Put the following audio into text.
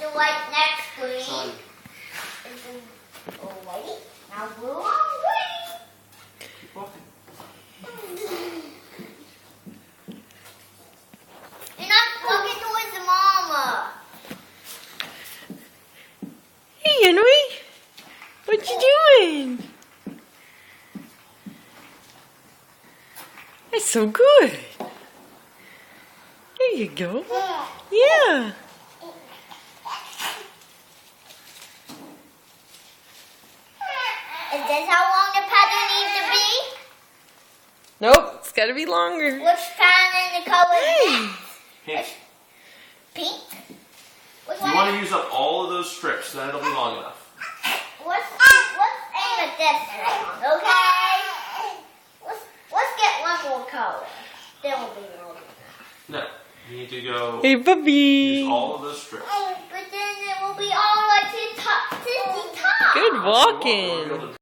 the white next green. Sorry. Oh, white. Now blue on green. Keep walking. You're not walking towards the mama. Hey, Henry. What you doing? That's so good. There you go. Yeah. Is this how long the pattern needs to be? Nope, it's got to be longer. Which kind in the color is Hey. next? Pink. Pink? Which You want to use up all of those strips, then it'll be long enough. Let's aim at this one, okay? Let's get one more color. Then we'll be long enough. No, you need to go Hey, puppy. use all of those strips. But then it will be all like to the top. Good You're walking. welcome.